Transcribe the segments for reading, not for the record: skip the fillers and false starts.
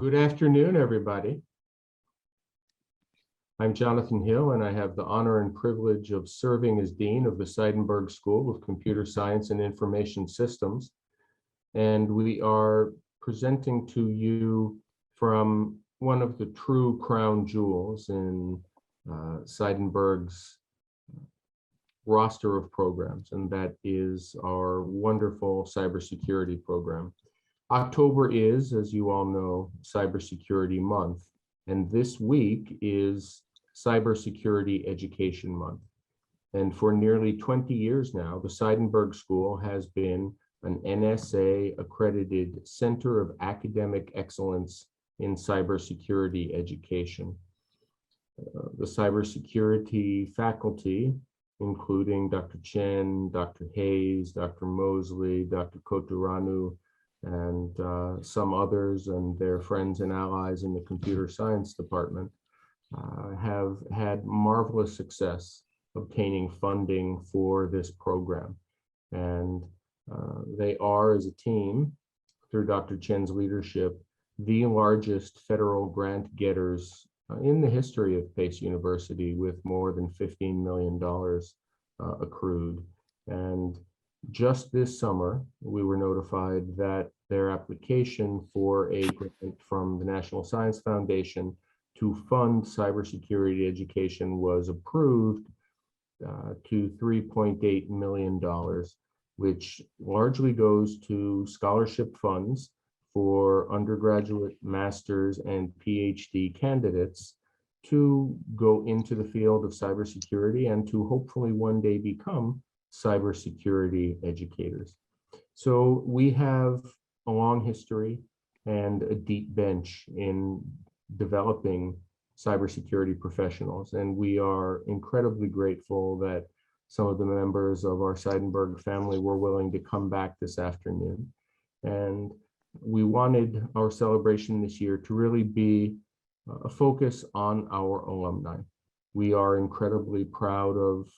Good afternoon, everybody. I'm Jonathan Hill, and I have the honor and privilege of serving as Dean of the Seidenberg School of Computer Science and Information Systems. And we are presenting to you from one of the true crown jewels in Seidenberg's roster of programs, and that is our wonderful cybersecurity program. October is, as you all know, Cybersecurity Month, and this week is Cybersecurity Education Month. And for nearly 20 years now, the Seidenberg School has been an NSA-accredited Center of Academic Excellence in Cybersecurity Education. The cybersecurity faculty, including Dr. Chen, Dr. Hayes, Dr. Mosley, Dr. Koturanu, and some others and their friends and allies in the computer science department have had marvelous success obtaining funding for this program. And they are, as a team, through Dr. Chen's leadership, the largest federal grant getters in the history of Pace University, with more than $15 million accrued. And just this summer, we were notified that their application for a grant from the National Science Foundation to fund cybersecurity education was approved to $3.8 million, which largely goes to scholarship funds for undergraduate, master's, and PhD candidates to go into the field of cybersecurity and to hopefully one day become cybersecurity educators. So we have a long history and a deep bench in developing cybersecurity professionals, and we are incredibly grateful that some of the members of our Seidenberg family were willing to come back this afternoon. And we wanted our celebration this year to really be a focus on our alumni. We are incredibly proud of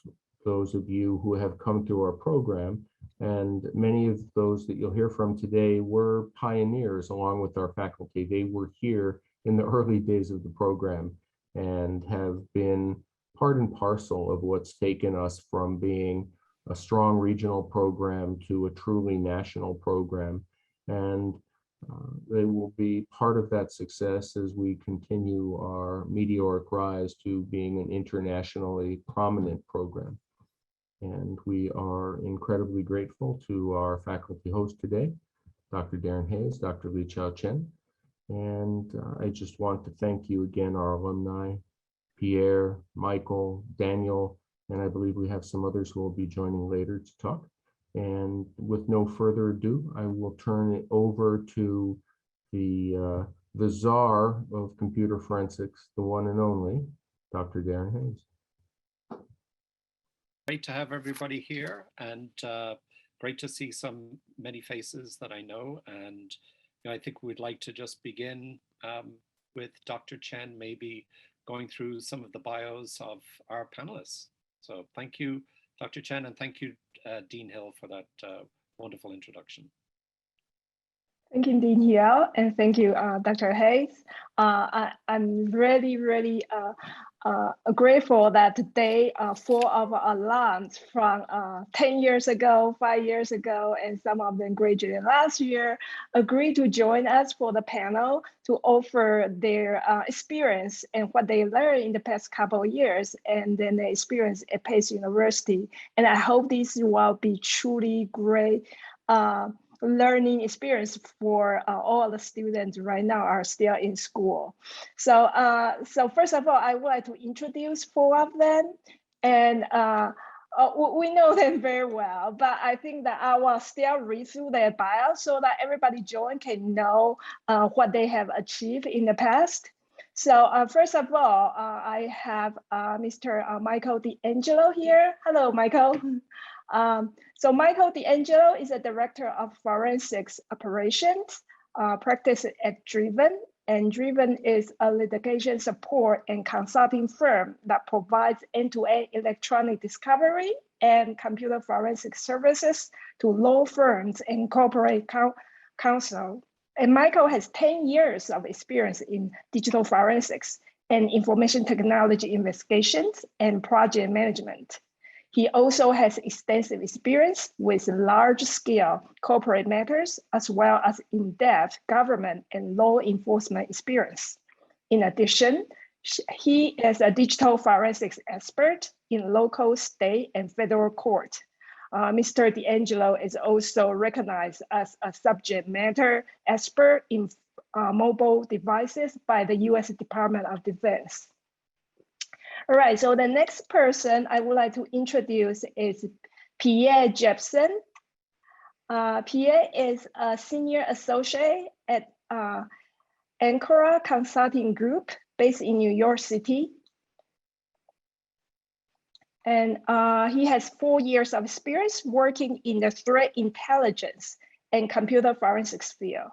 those of you who have come through our program, and many of those that you'll hear from today were pioneers along with our faculty. They were here in the early days of the program and have been part and parcel of what's taken us from being a strong regional program to a truly national program. And they will be part of that success as we continue our meteoric rise to being an internationally prominent program. And we are incredibly grateful to our faculty host today, Dr. Darren Haynes, Dr. Li Chao Chen. And I just want to thank you again, our alumni, Pierre, Michael, Daniel, and I believe we have some others who will be joining later to talk. And with no further ado, I will turn it over to the czar of computer forensics, the one and only, Dr. Darren Haynes. Great to have everybody here, and great to see many faces that I know. And I think we'd like to just begin with Dr. Chen, maybe going through some of the bios of our panelists. So thank you, Dr. Chen, and thank you, Dean Hill, for that wonderful introduction. Thank you, Dean Hill, and thank you, Dr. Hayes. I'm really grateful that today 4 of our alums from 10 years ago, 5 years ago, and some of them graduated last year, agreed to join us for the panel to offer their experience and what they learned in the past couple of years, and then their experience at Pace University. And I hope this will be truly great learning experience for all the students right now are still in school. So first of all, I would like to introduce 4 of them, and we know them very well, but I think that I will still read through their bio so that everybody join can know what they have achieved in the past. So first of all, I have Mr. Michael D'Angelo here. Hello, Michael. So Michael D'Angelo is a director of forensics operations, practice at Driven, and Driven is a litigation support and consulting firm that provides end-to-end electronic discovery and computer forensic services to law firms and corporate counsel. And Michael has 10 years of experience in digital forensics and information technology investigations and project management. He also has extensive experience with large-scale corporate matters, as well as in-depth government and law enforcement experience. In addition, he is a digital forensics expert in local, state, and federal court. Mr. D'Angelo is also recognized as a subject matter expert in mobile devices by the U.S. Department of Defense. All right, so the next person I would like to introduce is Pierre Jepson. Pierre is a senior associate at Ancora Consulting Group based in New York City. And he has 4 years of experience working in the threat intelligence and computer forensics field.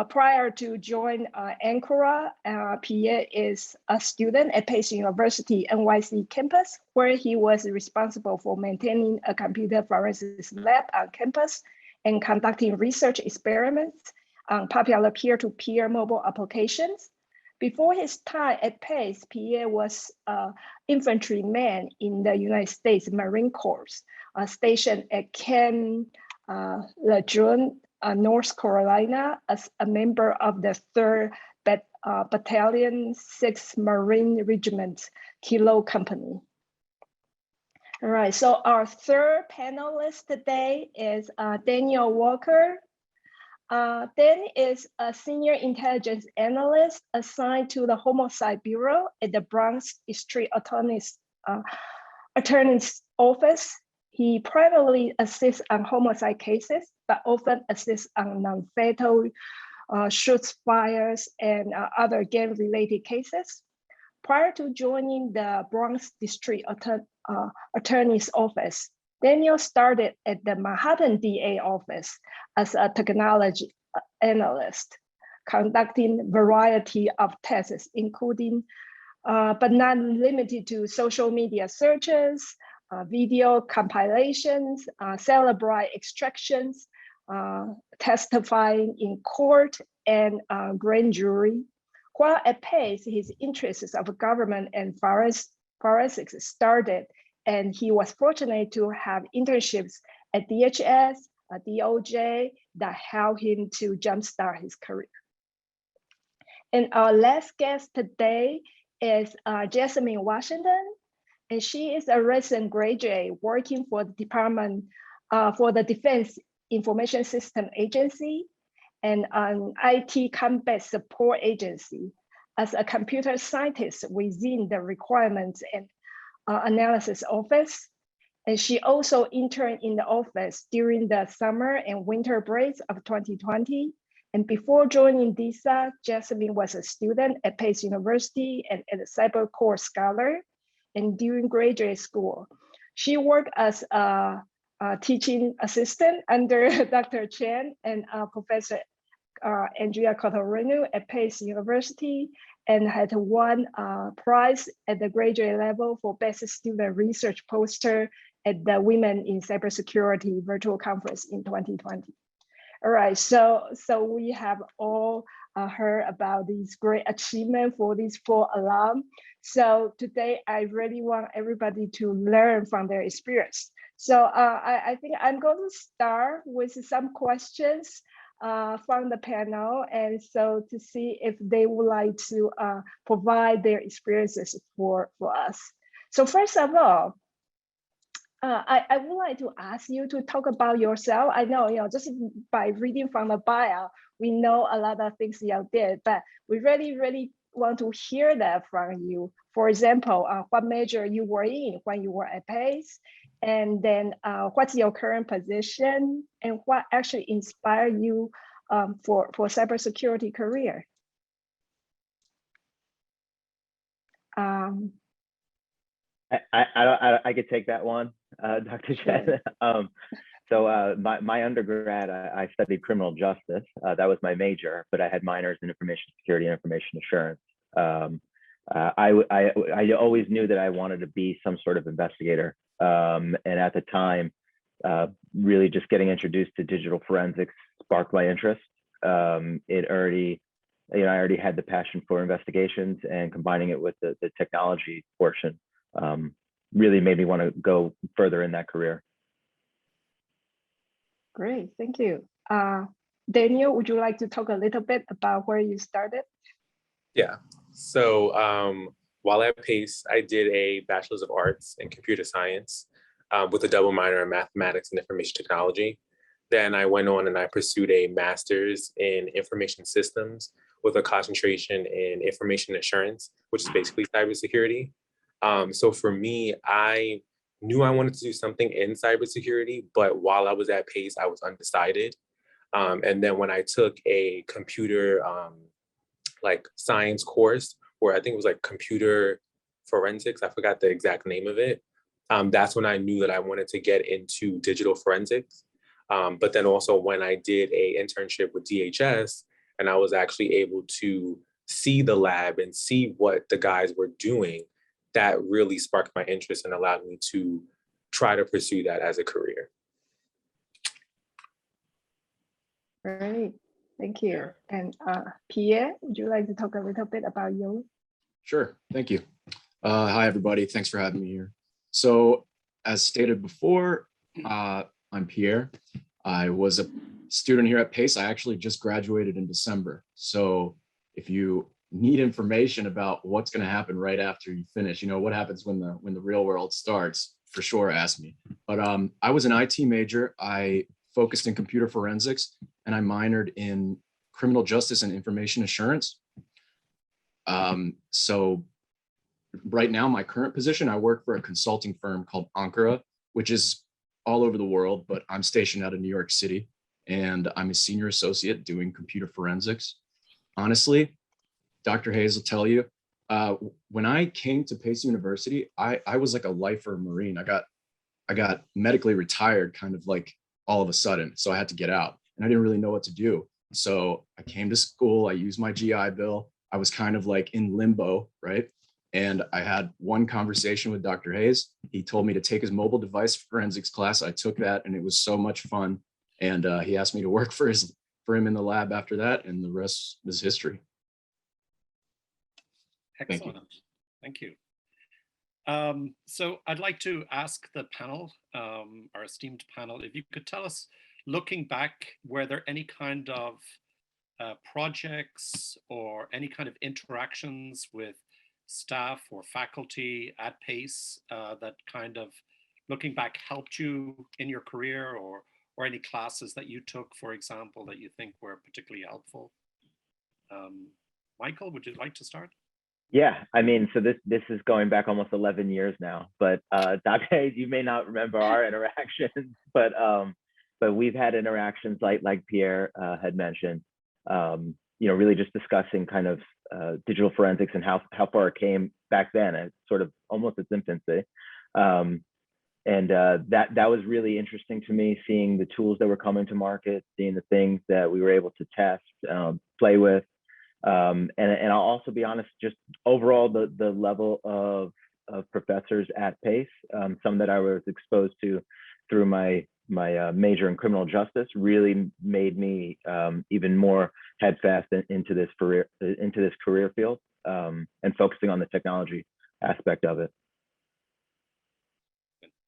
Prior to join Ancora, Pierre is a student at Pace University NYC campus, where he was responsible for maintaining a computer forensics lab on campus and conducting research experiments on popular peer-to-peer mobile applications. Before his time at Pace, Pierre was an infantryman in the United States Marine Corps, stationed at Camp Lejeune, North Carolina, as a member of the 3rd Battalion 6th Marine Regiment Kilo Company. All right, so our third panelist today is Daniel Walker. Dan is a senior intelligence analyst assigned to the Homicide Bureau at the Bronx District Attorney's Office. He primarily assists on homicide cases, but often assists on non-fatal shoots, fires, and other gang-related cases. Prior to joining the Bronx District Attorney's Office, Daniel started at the Manhattan DA office as a technology analyst, conducting a variety of tests, including, but not limited to, social media searches, video compilations, cell brite extractions, testifying in court, and grand jury. While at Pace, his interests of government and forensics started, and he was fortunate to have internships at DHS, DOJ, that helped him to jumpstart his career. And our last guest today is Jasmine Washington, and she is a recent graduate working for the Department for the Defense Information System Agency and an IT combat support agency as a computer scientist within the requirements and analysis office. And she also interned in the office during the summer and winter breaks of 2020. And before joining DISA, Jasmine was a student at Pace University and a cyber core scholar. And during graduate school, she worked as a teaching assistant under Dr. Chen and Professor Andrea Cotorino at Pace University, and had won a prize at the graduate level for Best Student Research Poster at the Women in Cybersecurity virtual conference in 2020. All right, so we have all heard about these great achievements for these 4 alum. So today I really want everybody to learn from their experience. So I think I'm going to start with some questions from the panel, and so to see if they would like to provide their experiences for us. So first of all, I would like to ask you to talk about yourself. I know, just by reading from the bio, we know a lot of things you did, but we really want to hear that from you. For example, what major you were in when you were at Pace, and then what's your current position, and what actually inspired you for cybersecurity career? I could take that one, Dr. Chen. So my undergrad, I studied criminal justice. That was my major, but I had minors in information security and information assurance. I always knew that I wanted to be some sort of investigator. And at the time, really just getting introduced to digital forensics sparked my interest. it already, I already had the passion for investigations, and combining it with the technology portion really made me want to go further in that career. Great, thank you. Daniel, would you like to talk a little bit about where you started? Yeah, so while at Pace, I did a Bachelor's of Arts in Computer Science with a double minor in Mathematics and Information Technology. Then I went on and I pursued a Master's in Information Systems with a concentration in Information Assurance, which is basically cybersecurity. So for me, I knew I wanted to do something in cybersecurity, but while I was at Pace, I was undecided. And then when I took a computer like science course, where I think it was like computer forensics, I forgot the exact name of it. That's when I knew that I wanted to get into digital forensics. But then also when I did a internship with DHS, and I was actually able to see the lab and see what the guys were doing, that really sparked my interest and allowed me to try to pursue that as a career. Great, thank you. And Pierre, would you like to talk a little bit about you? Sure, thank you. Hi, everybody. Thanks for having me here. So as stated before, I'm Pierre. I was a student here at Pace. I actually just graduated in December. So if you need information about what's going to happen right after you finish, what happens when the real world starts, for sure, ask me. But I was an IT major. I focused in computer forensics, and I minored in criminal justice and information assurance. So right now, my current position, I work for a consulting firm called Ankara, which is all over the world, but I'm stationed out of New York City, and I'm a senior associate doing computer forensics. Honestly, Dr. Haynes will tell you, when I came to Pace University, I was like a lifer Marine. I got medically retired kind of like all of a sudden, so I had to get out, and I didn't really know what to do. So I came to school, I used my GI Bill. I was kind of like in limbo, right? And I had one conversation with Dr. Haynes. He told me to take his mobile device forensics class. I took that, and it was so much fun. And he asked me to work for him in the lab after that, and the rest is history. Excellent. Thank you. So I'd like to ask the panel, our esteemed panel, if you could tell us, looking back, were there any kind of projects or any kind of interactions with staff or faculty at Pace that kind of, looking back, helped you in your career, or any classes that you took, for example, that you think were particularly helpful? Michael, would you like to start? Yeah, I mean, so this is going back almost 11 years now, but Dr. Haynes, you may not remember our interactions, but we've had interactions like Pierre had mentioned, really just discussing kind of digital forensics and how far it came back then, at sort of almost its infancy. And that was really interesting to me, seeing the tools that were coming to market, seeing the things that we were able to test, play with. And I'll also be honest, just overall, the level of professors at Pace, some that I was exposed to through my major in criminal justice, really made me even more headfast into this career field, and focusing on the technology aspect of it.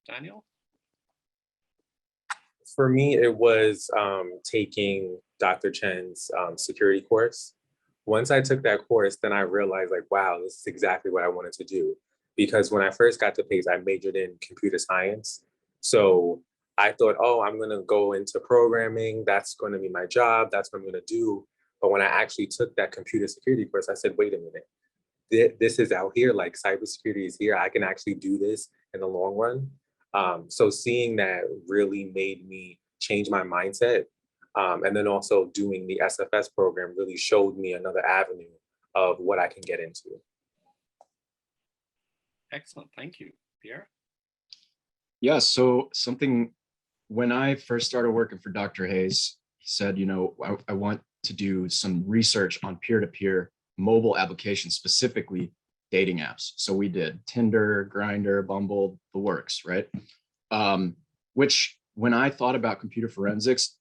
Daniel? For me, it was taking Dr. Chen's security course. Once I took that course, then I realized, like, wow, this is exactly what I wanted to do. Because when I first got to Pace, I majored in computer science. So I thought, oh, I'm going to go into programming. That's going to be my job. That's what I'm going to do. But when I actually took that computer security course, I said, wait a minute, this is out here. Like, cybersecurity is here. I can actually do this in the long run. So seeing that really made me change my mindset. And then also doing the SFS program really showed me another avenue of what I can get into. Excellent, thank you. Pierre? Yeah, so when I first started working for Dr. Haynes, he said, I want to do some research on peer-to-peer mobile applications, specifically dating apps. So we did Tinder, Grindr, Bumble, the works, right? Which when I thought about computer forensics,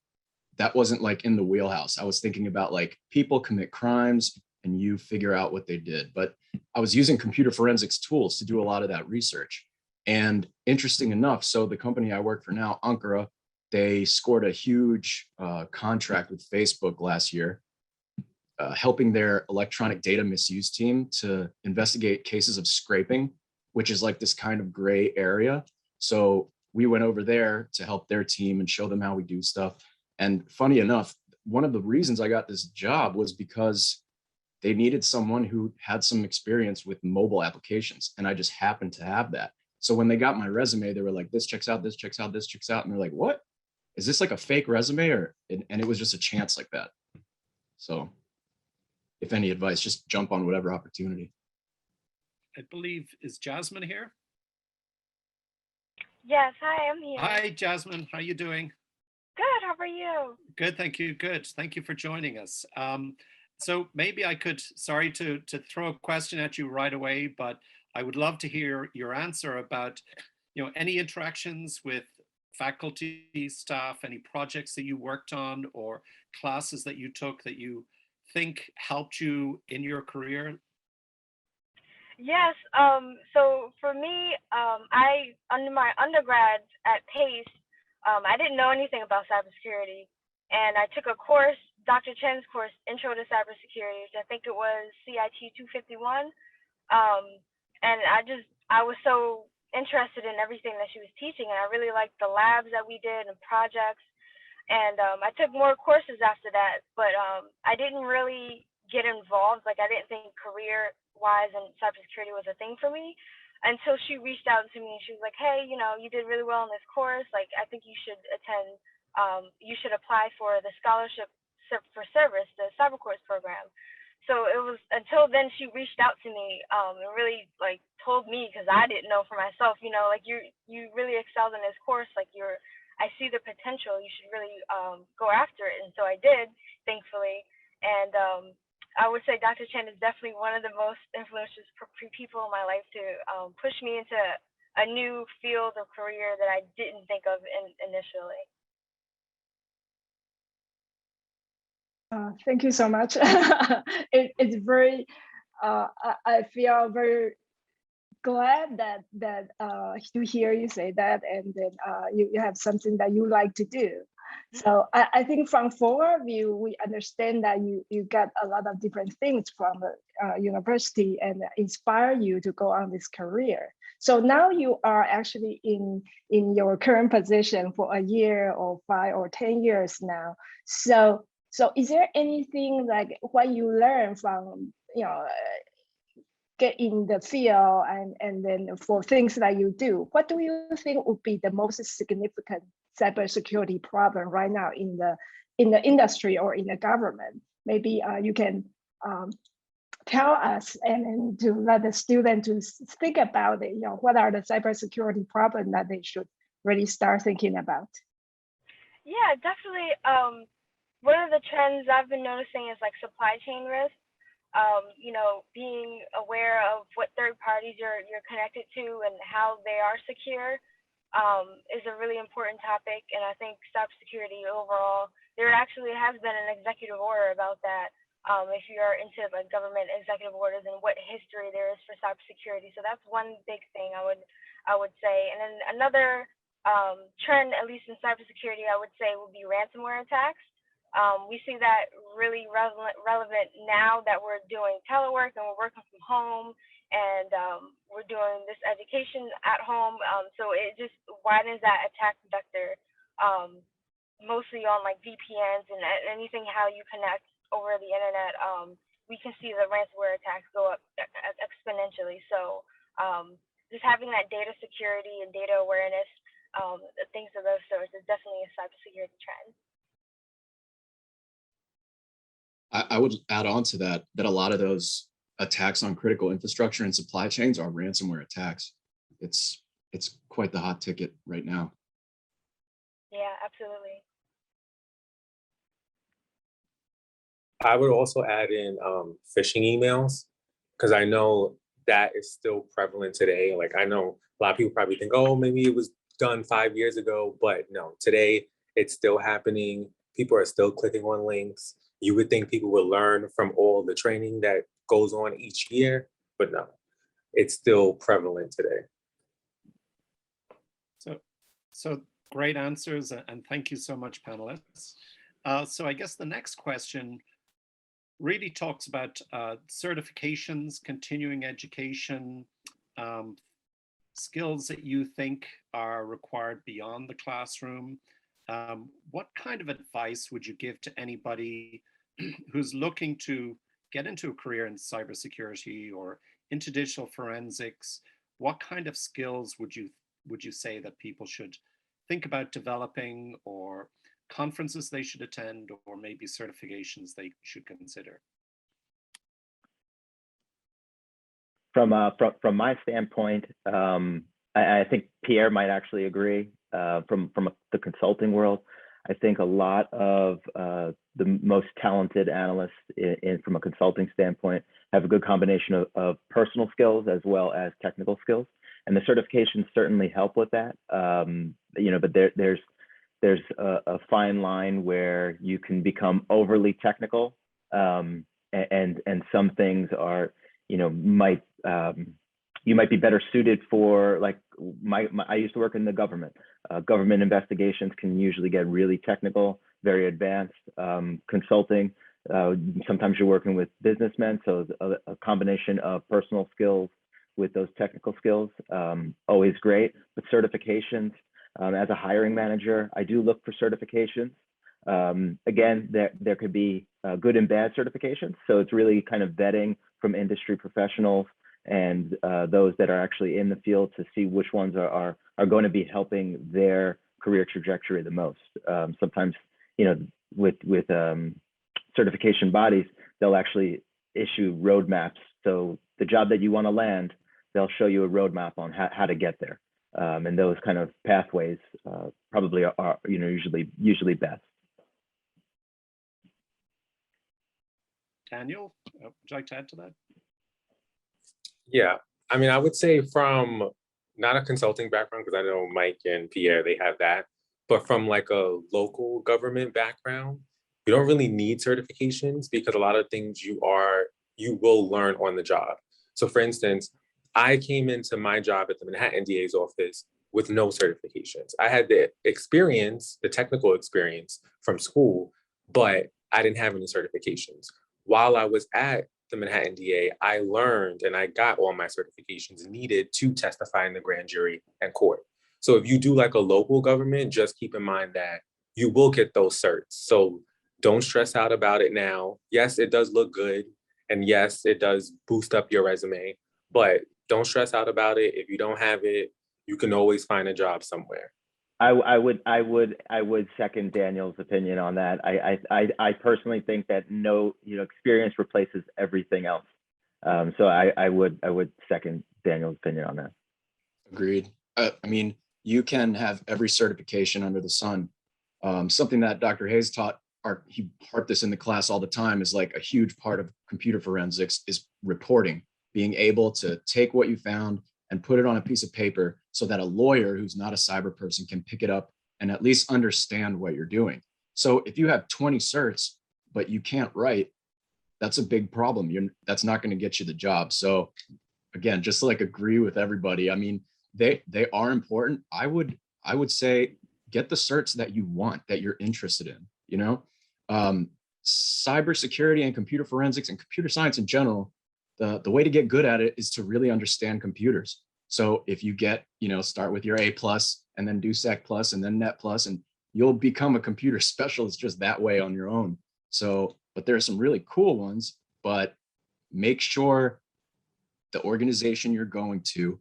that wasn't like in the wheelhouse. I was thinking about like people commit crimes and you figure out what they did. But I was using computer forensics tools to do a lot of that research. And interesting enough, so the company I work for now, Ankara, they scored a huge contract with Facebook last year, helping their electronic data misuse team to investigate cases of scraping, which is like this kind of gray area. So we went over there to help their team and show them how we do stuff. And funny enough, one of the reasons I got this job was because they needed someone who had some experience with mobile applications. And I just happened to have that. So when they got my resume, they were like, this checks out, this checks out, this checks out. And they're like, what? Is this like a fake resume? And it was just a chance like that. So if any advice, just jump on whatever opportunity. I believe, is Jasmine here? Yes, hi, I'm here. Hi, Jasmine. How are you doing? Good, how are you? Good, thank you. Good. Thank you for joining us. So maybe I could, sorry to throw a question at you right away, but I would love to hear your answer about, any interactions with faculty, staff, any projects that you worked on or classes that you took that you think helped you in your career. Yes, so for me, under my undergrad at Pace, I didn't know anything about cybersecurity. And I took a course, Dr. Chen's course, Intro to Cybersecurity, which I think it was CIT 251. And I was so interested in everything that she was teaching, and I really liked the labs that we did and projects. And I took more courses after that, but I didn't really get involved. Like, I didn't think career-wise and cybersecurity was a thing for me until she reached out to me. She was like, hey, you did really well in this course. Like, I think you should attend, you should apply for the scholarship for service, the cyber course program. So it was until then she reached out to me and really like told me, because I didn't know for myself, like you really excelled in this course. Like I see the potential. You should really go after it. And so I did, thankfully. And I would say Dr. Chen is definitely one of the most influential people in my life to push me into a new field of career that I didn't think of initially. Thank you so much. It's very, I feel very glad that to hear you say that, and then you have something that you like to do. So I think from forward view, we understand that you got a lot of different things from the university and inspire you to go on this career. So now you are actually in your current position for a year or 5 or 10 years now. So is there anything like what you learn from, get in the field and then for things that you do, what do you think would be the most significant cybersecurity problem right now in the industry or in the government? Maybe you can tell us and to let the student to think about it, what are the cybersecurity problems that they should really start thinking about? Yeah, definitely. One of the trends I've been noticing is like supply chain risk. Being aware of what third parties you're connected to and how they are secure is a really important topic. And I think cybersecurity overall, there actually has been an executive order about that. If you're into like government executive orders and what history there is for cybersecurity, so that's one big thing I would say. And then another trend, at least in cybersecurity, I would say would be ransomware attacks. We see that really relevant now that we're doing telework and we're working from home, and we're doing this education at home. So it just widens that attack vector, mostly on like VPNs and anything how you connect over the internet. We can see the ransomware attacks go up exponentially. So just having that data security and data awareness, things of those sorts, is definitely a cybersecurity trend. I would add on to that a lot of those attacks on critical infrastructure and supply chains are ransomware attacks. It's quite the hot ticket right now. Yeah, absolutely. I would also add in phishing emails, because I know that is still prevalent today. Like, I know a lot of people probably think, oh, maybe it was done 5 years ago, but no, today it's still happening. people are still clicking on links. You would think people would learn from all the training that goes on each year, but no, it's still prevalent today. So great answers, and thank you so much, panelists. So I guess the next question really talks about certifications, continuing education, skills that you think are required beyond the classroom. What kind of advice would you give to anybody who's looking to get into a career in cybersecurity or into digital forensics? What kind of skills would you say that people should think about developing, or conferences they should attend, or maybe certifications they should consider? From my standpoint, I think Pierre might actually agree. From the consulting world, I think a lot of the most talented analysts from a consulting standpoint have a good combination of personal skills as well as technical skills, and the certifications certainly help with that. But there's a fine line where you can become overly technical, and some things are, you might be better suited for, like I used to work in the government. Government investigations can usually get really technical, very advanced. Consulting, sometimes you're working with businessmen, so a combination of personal skills with those technical skills, always great. But certifications, as a hiring manager, I do look for certifications. Again, there could be good and bad certifications, so it's really kind of vetting from industry professionals and those that are actually in the field to see which ones are going to be helping their career trajectory the most. Sometimes, with certification bodies, they'll actually issue roadmaps. So the job that you want to land, they'll show you a roadmap on how to get there. And those kind of pathways probably are usually best. Daniel, would you like to add to that? Yeah, I mean, I would say from not a consulting background, because I know Mike and Pierre, they have that, but from like a local government background, you don't really need certifications because a lot of things you will learn on the job. So for instance, I came into my job at the Manhattan DA's office with no certifications. I had the experience, the technical experience from school, but I didn't have any certifications. While I was at the Manhattan DA, I learned and I got all my certifications needed to testify in the grand jury and court. So if you do like a local government, just keep in mind that you will get those certs. So don't stress out about it now. Yes, it does look good. And yes, it does boost up your resume, but don't stress out about it. If you don't have it, you can always find a job somewhere. I would second Daniel's opinion on that. I personally think that experience replaces everything else. So I would second Daniel's opinion on that. Agreed. I mean, you can have every certification under the sun. Something that Dr. Hayes taught, he harped this in the class all the time, is like a huge part of computer forensics is reporting, being able to take what you found and put it on a piece of paper so that a lawyer who's not a cyber person can pick it up and at least understand what you're doing. So if you have 20 certs, but you can't write, that's a big problem. That's not going to get you the job. So again, just like agree with everybody. I mean, they are important. I would say get the certs that you want, that you're interested in, cybersecurity and computer forensics and computer science in general. The way to get good at it is to really understand computers. So if you get, start with your A+ and then do Sec+ and then Net+, and you'll become a computer specialist just that way on your own. So, but there are some really cool ones, but make sure the organization you're going to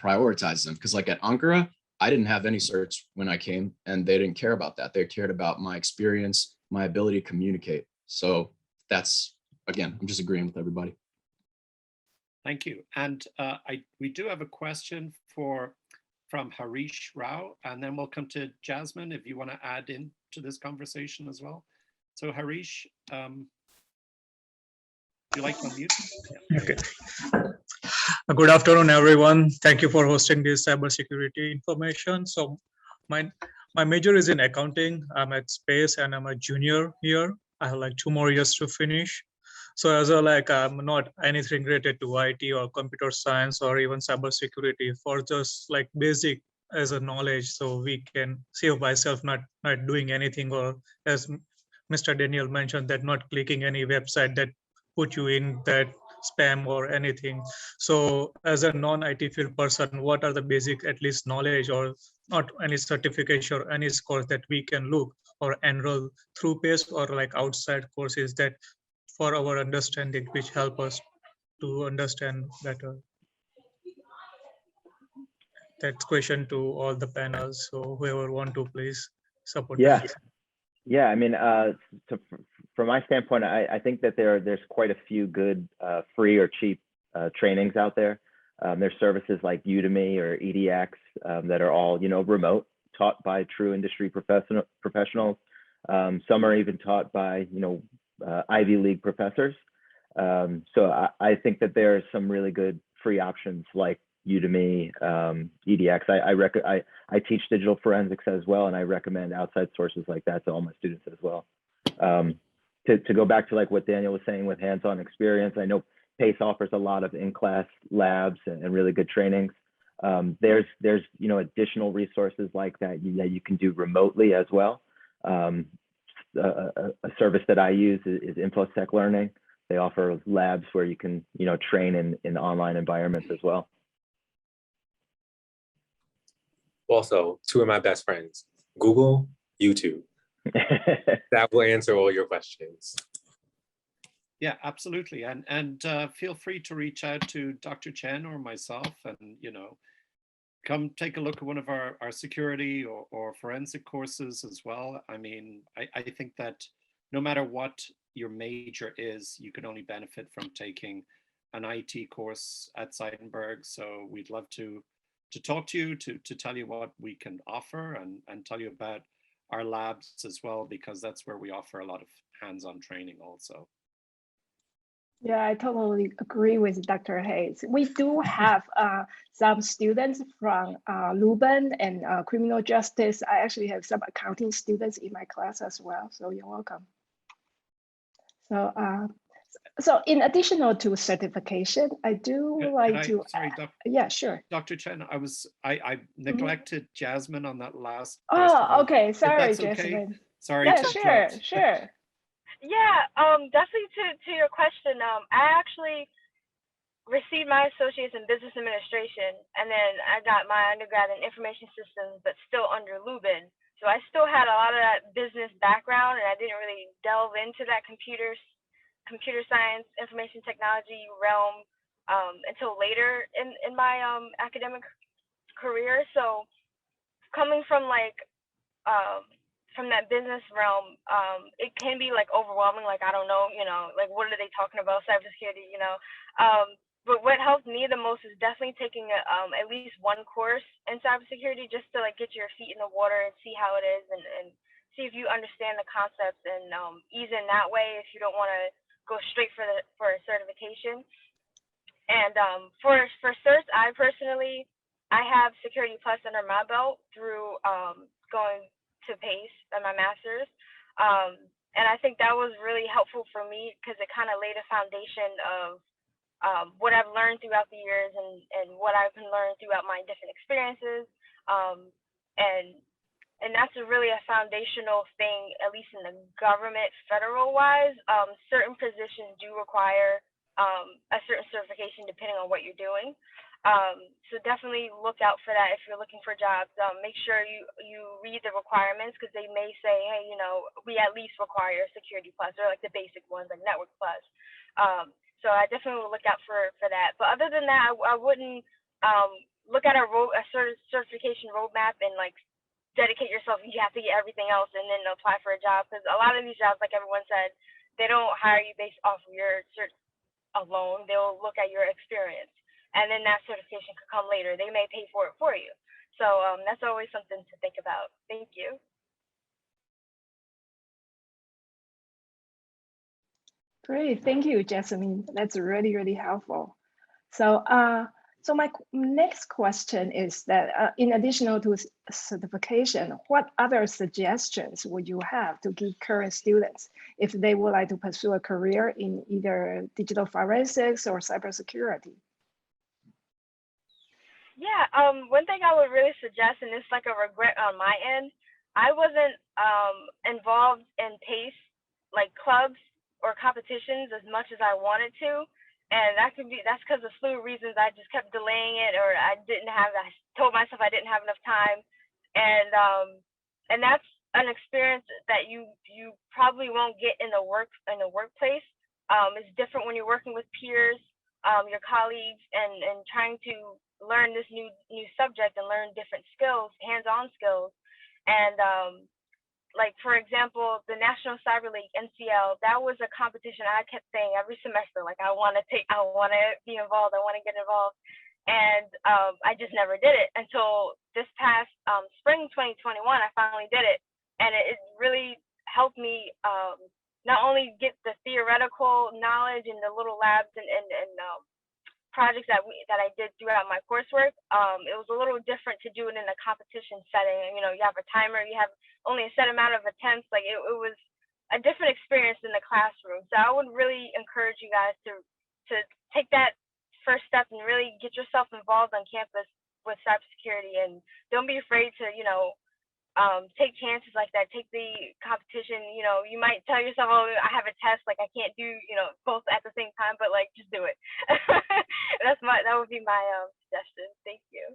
prioritize them. Because like at Ankara, I didn't have any certs when I came, and they didn't care about that. They cared about my experience, my ability to communicate. So that's, again, I'm just agreeing with everybody. Thank you. And we do have a question from Harish Rao, and then we'll come to Jasmine if you want to add into this conversation as well. So Harish, would you like to unmute? Yeah. Okay. Good afternoon, everyone. Thank you for hosting this cybersecurity information. So my My major is in accounting. I'm at Space and I'm a junior here. I have like 2 more years to finish. So as a like I'm not anything related to IT or computer science or even cybersecurity, for just like basic as a knowledge, so we can save myself not doing anything, or as Mr. Daniel mentioned, that not clicking any website that put you in that spam or anything. So as a non-IT field person, what are the basic at least knowledge or not any certification or any scores that we can look or enroll through PACE or like outside courses that for our understanding, which help us to understand better? That's question to all the panels. So whoever want to please support. Yeah. that. Yeah, I mean, from my standpoint, I think that there's quite a few good free or cheap trainings out there. There's services like Udemy or EDX that are all, you know, remote, taught by true industry professionals. Some are even taught by, you know, Ivy League professors. So I think that there are some really good free options like Udemy, EDX. I teach digital forensics as well, and I recommend outside sources like that to all my students as well. To go back to like what Daniel was saying with hands-on experience, I know PACE offers a lot of in-class labs and really good trainings. There's you know, additional resources like that you can do remotely as well. A service that I use is InfoSec Learning. They offer labs where you can, you know, train in online environments as well. Also, 2 of my best friends, Google, YouTube. That will answer all your questions. Yeah, absolutely. And feel free to reach out to Dr. Chen or myself and, you know, come take a look at one of our security or forensic courses as well. I mean, I think that no matter what your major is, you can only benefit from taking an IT course at Seidenberg. So we'd love to talk to you, to tell you what we can offer and tell you about our labs as well, because that's where we offer a lot of hands-on training also. Yeah, I totally agree with Dr. Hayes. We do have some students from Leuven and criminal justice. I actually have some accounting students in my class as well, so you're welcome. So in addition to certification, I do Sorry, yeah, sure. Dr. Chen, I neglected Jasmine on that last Oh, question. okay. Sorry, Okay. Jasmine. Sorry. Yeah, sure. Yeah, definitely to your question. I actually received my associates in business administration, and then I got my undergrad in information systems, but still under Leuven. So I still had a lot of that business background, and I didn't really delve into that computer science, information technology realm until later in my academic career. So coming from like from that business realm, it can be like overwhelming. Like, I don't know, you know, like what are they talking about, cybersecurity, you know? But what helped me the most is definitely taking at least one course in cybersecurity, just to like get your feet in the water and see how it is, and see if you understand the concepts, and ease in that way if you don't want to go straight for a certification. And for certs, I have Security Plus under my belt through going to PACE and my master's. And I think that was really helpful for me because it kind of laid a foundation of what I've learned throughout the years and what I've been learning throughout my different experiences. And that's really a foundational thing, at least in the government, federal wise. Certain positions do require a certain certification depending on what you're doing. So definitely look out for that if you're looking for jobs. Make sure you read the requirements, because they may say, hey, you know, we at least require Security Plus, or like the basic ones like Network Plus. So I definitely will look out for that. But other than that, I wouldn't look at a certification roadmap and like dedicate yourself. You have to get everything else and then apply for a job, because a lot of these jobs, like everyone said, they don't hire you based off of your cert alone. They'll look at your experience, and then that certification could come later. They may pay for it for you. So that's always something to think about. Thank you. Great, thank you, Jasmine. That's really, really helpful. So So my next question is that in addition to certification, what other suggestions would you have to give current students if they would like to pursue a career in either digital forensics or cybersecurity? Yeah, one thing I would really suggest, and it's like a regret on my end, I wasn't involved in PACE, like clubs or competitions as much as I wanted to. And that's because of slew of reasons. I just kept delaying it, or I told myself I didn't have enough time. And that's an experience that you probably won't get in the workplace. It's different when you're working with peers, your colleagues, and trying to learn this new subject and learn different skills, hands-on skills. And like, for example, the National Cyber League, NCL, that was a competition I kept saying every semester, like, I want to be involved, I want to get involved. And I just never did it until this past spring 2021, I finally did it. And it really helped me not only get the theoretical knowledge in the little labs and projects that I did throughout my coursework. It was a little different to do it in a competition setting. You know, you have a timer, you have only a set amount of attempts. Like, it was a different experience in the classroom. So I would really encourage you guys to take that first step and really get yourself involved on campus with cybersecurity, and don't be afraid to, take chances like that. Take the competition. You know, you might tell yourself, oh, I have a test, like I can't do, both at the same time, but like, just do it. That would be my suggestion. Thank you.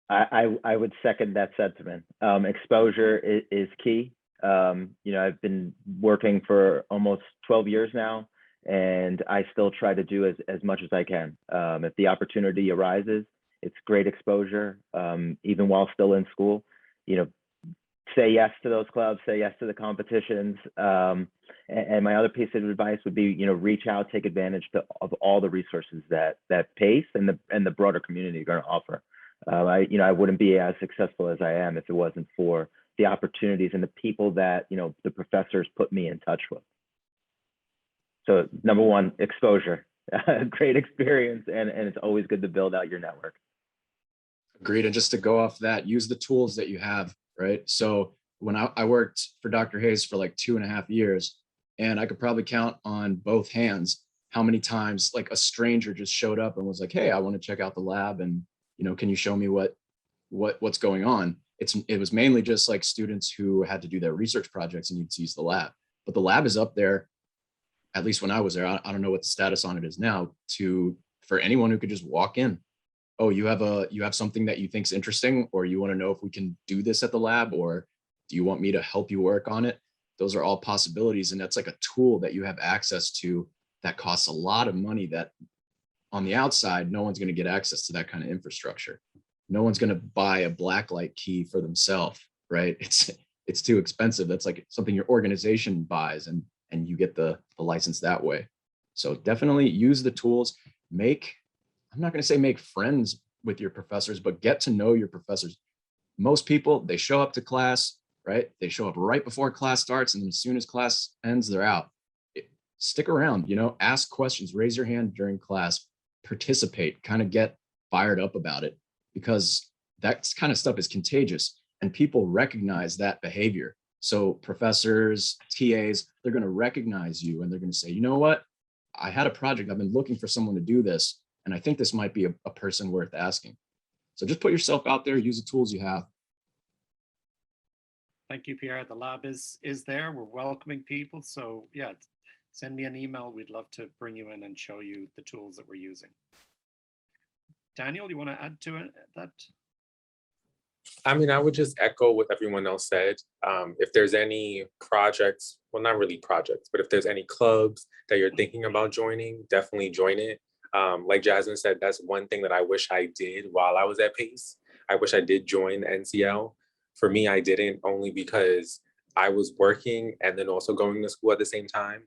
I would second that sentiment. Exposure is key. I've been working for almost 12 years now, and I still try to do as much as I can. If the opportunity arises, it's great exposure, even while still in school. Say yes to those clubs, say yes to the competitions. And my other piece of advice would be, reach out, take advantage of all the resources that PACE and the broader community are going to offer. I wouldn't be as successful as I am if it wasn't for the opportunities and the people that, the professors put me in touch with. So number one, exposure, great experience, and it's always good to build out your network. Agreed. And just to go off that, use the tools that you have, right? So when I worked for Dr. Haynes for like 2.5 years, and I could probably count on both hands how many times like a stranger just showed up and was like, hey, I want to check out the lab, and can you show me what's going on? It was mainly just like students who had to do their research projects and you'd use the lab. But the lab is up there, at least when I was there. I don't know what the status on it is now, for anyone who could just walk in. Oh, you have something that you think's interesting, or you want to know if we can do this at the lab, or do you want me to help you work on it? Those are all possibilities. And that's like a tool that you have access to that costs a lot of money, that on the outside, no one's going to get access to that kind of infrastructure. No one's going to buy a blacklight key for themselves, right? It's too expensive. That's like something your organization buys, and you get the license that way. So definitely use the tools. I'm not going to say make friends with your professors, but get to know your professors. Most people, they show up to class, right? They show up right before class starts, and as soon as class ends, they're out. Stick around, ask questions, raise your hand during class, participate, kind of get fired up about it, because that kind of stuff is contagious and people recognize that behavior. So professors, TAs, they're going to recognize you, and they're going to say, you know what? I had a project. I've been looking for someone to do this, and I think this might be a person worth asking. So just put yourself out there, use the tools you have. Thank you, Pierre. The lab is there. We're welcoming people. So yeah, send me an email. We'd love to bring you in and show you the tools that we're using. Daniel, you want to add to that? I mean, I would just echo what everyone else said. If there's any projects, well, not really projects, but if there's any clubs that you're thinking about joining, definitely join it. Like Jasmine said, that's one thing that I wish I did while I was at PACE. I wish I did join the NCL. For me, I didn't, only because I was working and then also going to school at the same time.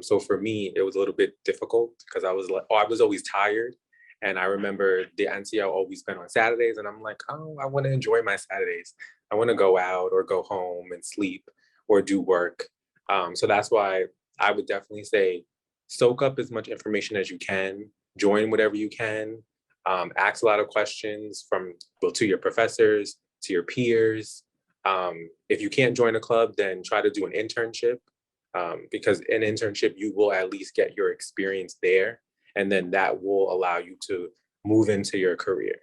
So for me, it was a little bit difficult because I was always tired. And I remember the NCL always been on Saturdays, and I'm like, oh, I want to enjoy my Saturdays. I want to go out or go home and sleep or do work. So that's why I would definitely say soak up as much information as you can. join whatever you can, ask a lot of questions to your professors, to your peers. If you can't join a club, then try to do an internship, because in internship, you will at least get your experience there, and then that will allow you to move into your career.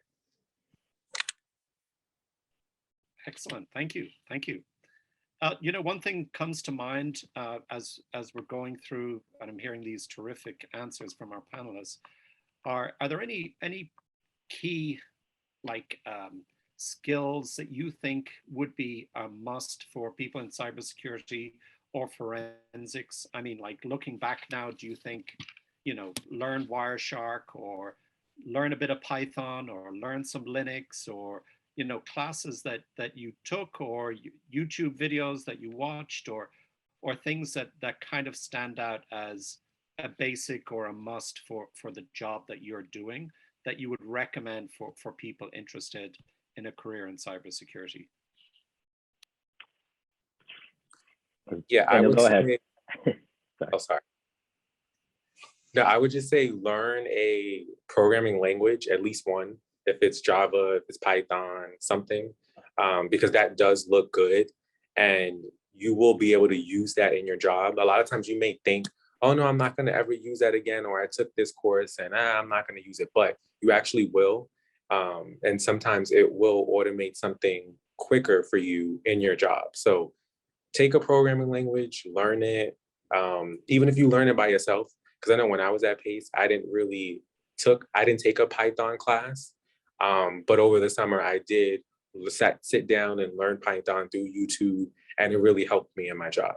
Excellent, thank you, thank you. One thing comes to mind as we're going through, and I'm hearing these terrific answers from our panelists. Are there any key skills that you think would be a must for people in cybersecurity or forensics? I mean, like looking back now, do you think, learn Wireshark or learn a bit of Python or learn some Linux or, classes that you took or YouTube videos that you watched or things that kind of stand out as a basic or a must for the job that you're doing that you would recommend for people interested in a career in cybersecurity? Yeah, I would go say, ahead. oh, sorry. No, I would just say learn a programming language, at least one, if it's Java, if it's Python, something, because that does look good and you will be able to use that in your job. A lot of times you may think, oh no, I'm not going to ever use that again, or I took this course and I'm not going to use it, but you actually will. And sometimes it will automate something quicker for you in your job. So take a programming language, learn it, even if you learn it by yourself. Because I know when I was at Pace, I didn't take a Python class, but over the summer I did sit down and learn Python through YouTube, and it really helped me in my job.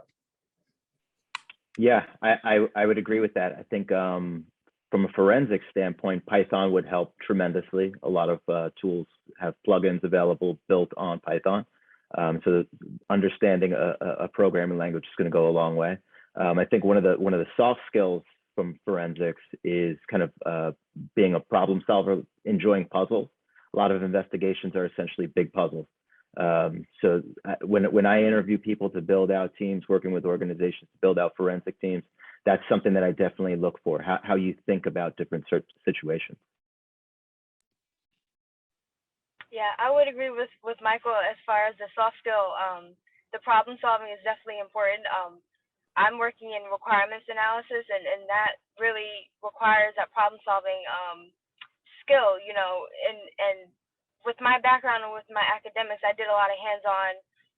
Yeah, I would agree with that. I think from a forensic standpoint, Python would help tremendously. A lot of tools have plugins available built on Python. So understanding a programming language is going to go a long way. I think one of the soft skills from forensics is kind of being a problem solver, enjoying puzzles. A lot of investigations are essentially big puzzles. So when I interview people to build out teams, working with organizations to build out forensic teams, that's something that I definitely look for, how you think about different situations. Yeah, I would agree with Michael as far as the soft skill. The problem solving is definitely important. I'm working in requirements analysis, and that really requires that problem solving skill, and with my background and with my academics, I did a lot of hands-on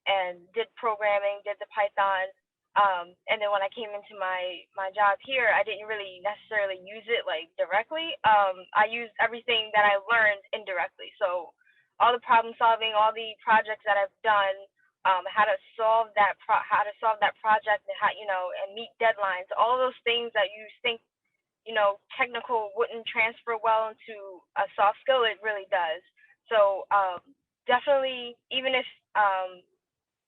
and did programming, did the Python. And then when I came into my job here, I didn't really necessarily use it directly. I used everything that I learned indirectly. So all the problem solving, all the projects that I've done, how to solve that project, and and meet deadlines, all those things that you think technical wouldn't transfer well into a soft skill, it really does. So definitely, even if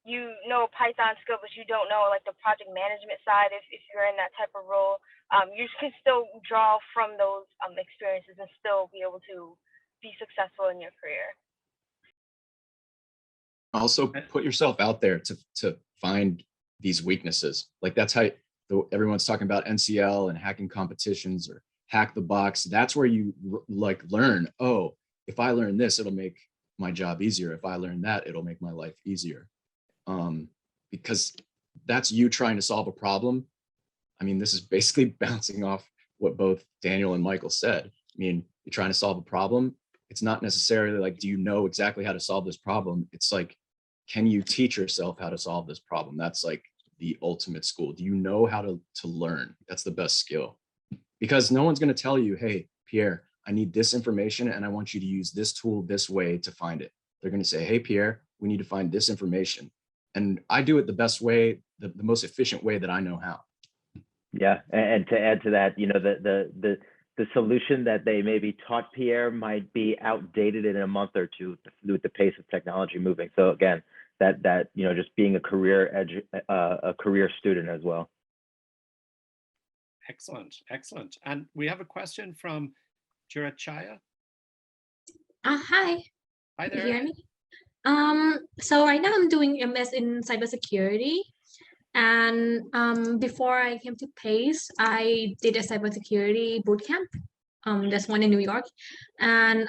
you know Python skill, but you don't know the project management side, if you're in that type of role, you can still draw from those experiences and still be able to be successful in your career. Also put yourself out there to find these weaknesses. That's how everyone's talking about NCL and hacking competitions or hack the box. That's where you learn, oh, if I learn this, it'll make my job easier. If I learn that, it'll make my life easier. Because that's you trying to solve a problem. I mean, this is basically bouncing off what both Daniel and Michael said. I mean, you're trying to solve a problem. It's not necessarily do you know exactly how to solve this problem? It's can you teach yourself how to solve this problem? That's the ultimate school. Do you know how to learn? That's the best skill, because no one's going to tell you, hey, Pierre, I need this information and I want you to use this tool this way to find it. They're going to say, hey, Pierre, we need to find this information. And I do it the best way, the most efficient way that I know how. Yeah. And to add to that, the solution that they maybe taught Pierre might be outdated in a month or two with the pace of technology moving. So again, that just being a career student as well. Excellent, excellent. And we have a question from Chaya. Hi. Hi there. You hear me? So right now I'm doing MS in cybersecurity, and before I came to Pace, I did a cybersecurity bootcamp There's one in New York, and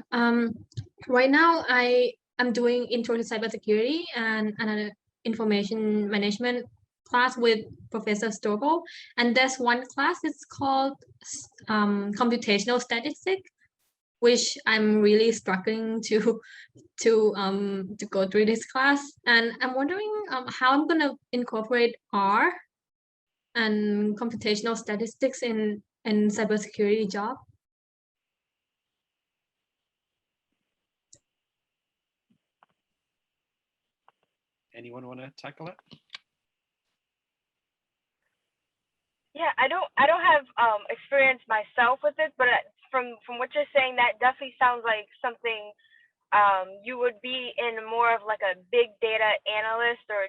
right now I'm doing intro to cybersecurity and another information management class with Professor Storbo, and there's one class it's called computational statistics, which I'm really struggling to go through this class, and I'm wondering how I'm gonna incorporate R and computational statistics in cybersecurity job. Anyone want to tackle it? Yeah, I don't have experience myself with it, but from what you're saying, that definitely sounds like something you would be in more of like a big data analyst or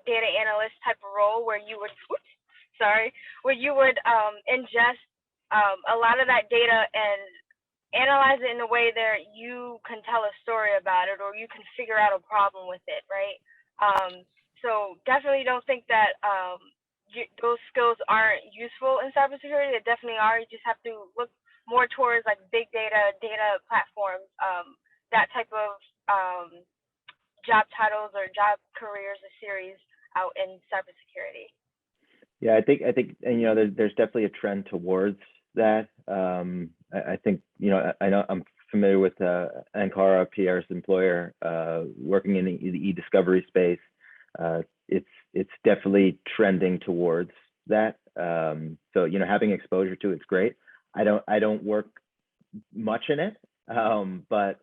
data analyst type of role where you would ingest a lot of that data and analyze it in a way that you can tell a story about it or you can figure out a problem with it, right? So definitely don't think that those skills aren't useful in cybersecurity. They definitely are. You just have to look more towards like big data platforms, that type of job titles or job careers or series out in cybersecurity. Yeah, I think, and there's definitely a trend towards that. I think, I know I'm familiar with Ankara, Pierre's employer, working in the e-discovery space. It's definitely trending towards that. So, having exposure to it's great. I don't work much in it, but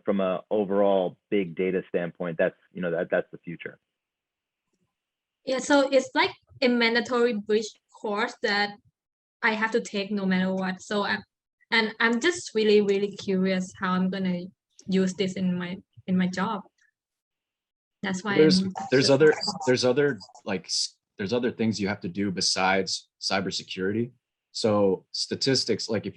from a overall big data standpoint, that's that's the future. Yeah, so it's like a mandatory bridge course that I have to take no matter what. So I'm just really curious how I'm gonna use this in my job. That's why there's other things you have to do besides cybersecurity. So statistics, like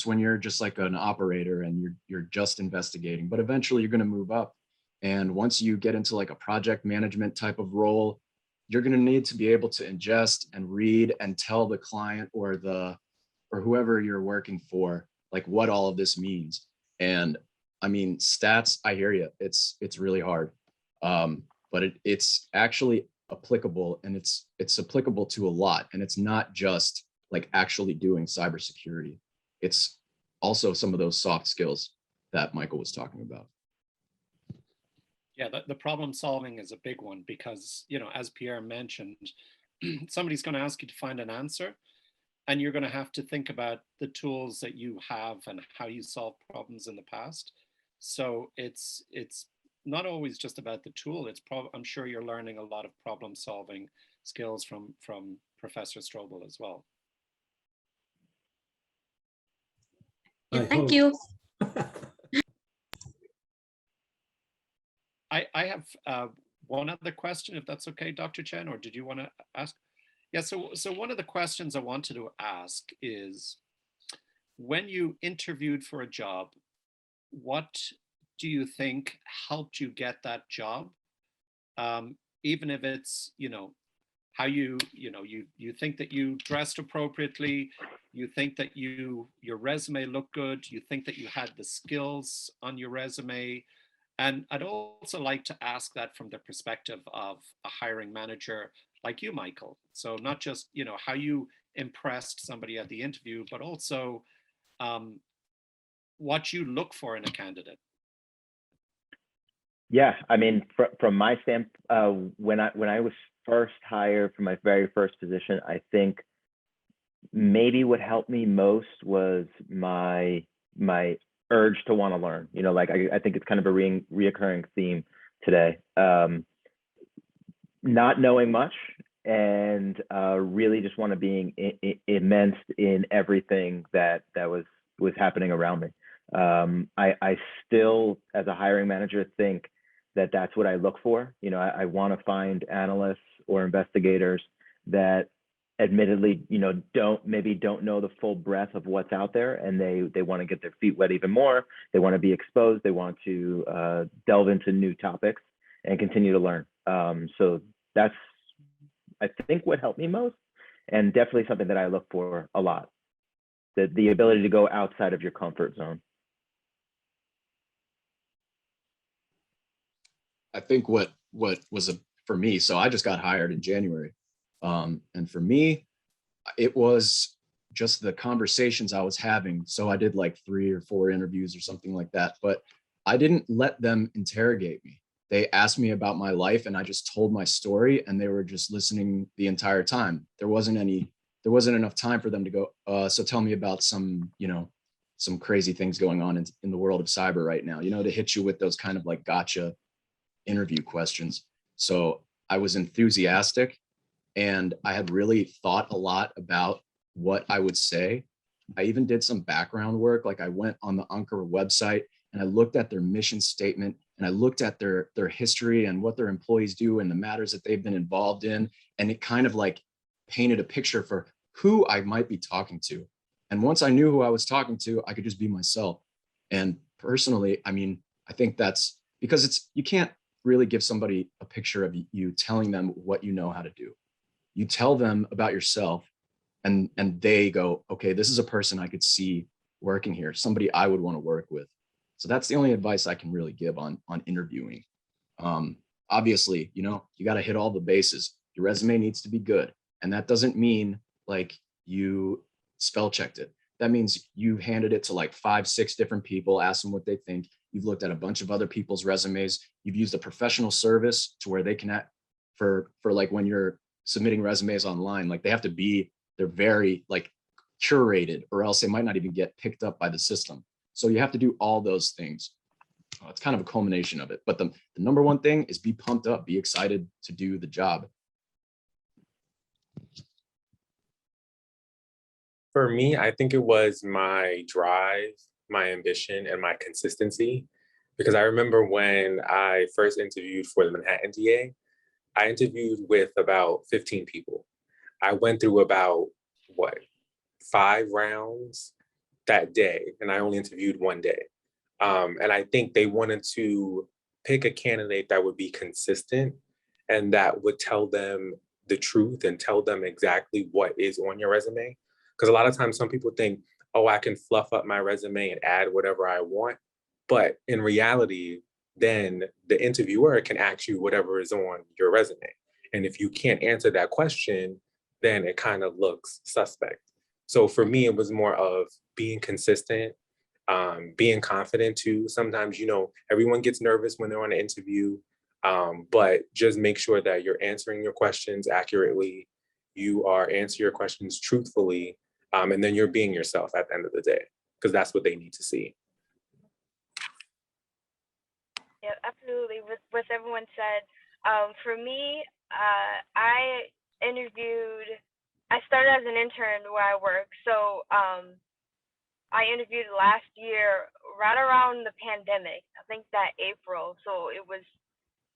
when you're just like an operator and you're just investigating, but eventually you're going to move up. And once you get into like a project management type of role, you're going to need to be able to ingest and read and tell the client or whoever you're working for, like what all of this means. And I mean, stats, I hear you. It's really hard. But it's actually applicable, and it's applicable to a lot. And it's not just like actually doing cybersecurity. It's also some of those soft skills that Michael was talking about. Yeah, the problem solving is a big one because, as Pierre mentioned, somebody's going to ask you to find an answer, and you're going to have to think about the tools that you have and how you solve problems in the past. So it's not always just about the tool. I'm sure you're learning a lot of problem solving skills from Professor Strobel as well. Yeah, thank you. I have one other question, if that's okay, Dr. Chen, or did you want to ask? Yeah, so one of the questions I wanted to ask is, when you interviewed for a job, what do you think helped you get that job? Even if it's, how you think that you dressed appropriately, you think that your resume looked good, you think that you had the skills on your resume. And I'd also like to ask that from the perspective of a hiring manager like you, Michael. So not just, how you impressed somebody at the interview, but also what you look for in a candidate. Yeah, I mean, from my standpoint, when I was first hired for my very first position, I think maybe what helped me most was my urge to want to learn. I think it's kind of a reoccurring theme today. Not knowing much and really just want to be immense in everything that was happening around me. I still, as a hiring manager, think that that's what I look for. I want to find analysts or investigators that admittedly, don't know the full breadth of what's out there, and they want to get their feet wet even more. They want to be exposed. They want to delve into new topics and continue to learn. So that's, I think, what helped me most, and definitely something that I look for a lot. the ability to go outside of your comfort zone. I think what was for me, so I just got hired in January. And for me, it was just the conversations I was having. So I did like 3 or 4 interviews or something like that, but I didn't let them interrogate me. They asked me about my life and I just told my story and they were just listening the entire time. There wasn't enough time for them to go, so tell me about some crazy things going on in the world of cyber right now, to hit you with those kind of like gotcha interview questions. So I was enthusiastic and I had really thought a lot about what I would say. I even did some background work. Like I went on the Ankara website and I looked at their mission statement and I looked at their history and what their employees do and the matters that they've been involved in. And it kind of like painted a picture for who I might be talking to. And once I knew who I was talking to, I could just be myself. And personally, I mean, I think that's because you can't really give somebody a picture of you telling them what you know how to do. You tell them about yourself and they go, okay, this is a person I could see working here, somebody I would want to work with. So that's the only advice I can really give on interviewing. Obviously, you got to hit all the bases. Your resume needs to be good. And that doesn't mean like you spell checked it. That means you handed it to like 5, 6 different people, asked them what they think. You've looked at a bunch of other people's resumes. You've used a professional service to where they can for like when you're submitting resumes online, like they're very like curated or else they might not even get picked up by the system. So you have to do all those things. It's kind of a culmination of it. But the number one thing is be pumped up, be excited to do the job. For me, I think it was my drive, my ambition, and my consistency. Because I remember when I first interviewed for the Manhattan DA, I interviewed with about 15 people. I went through about, 5 rounds that day, and I only interviewed one day. And I think they wanted to pick a candidate that would be consistent and that would tell them the truth and tell them exactly what is on your resume. Because a lot of times some people think, oh, I can fluff up my resume and add whatever I want. But in reality, then the interviewer can ask you whatever is on your resume. And if you can't answer that question, then it kind of looks suspect. So for me, it was more of being consistent, being confident too. Sometimes, everyone gets nervous when they're on an interview, but just make sure that you're answering your questions accurately. You are answering your questions truthfully, and then you're being yourself at the end of the day, because that's what they need to see. Yeah, absolutely. With everyone said, for me, I started as an intern where I work. So I interviewed last year, right around the pandemic, I think that April. So it was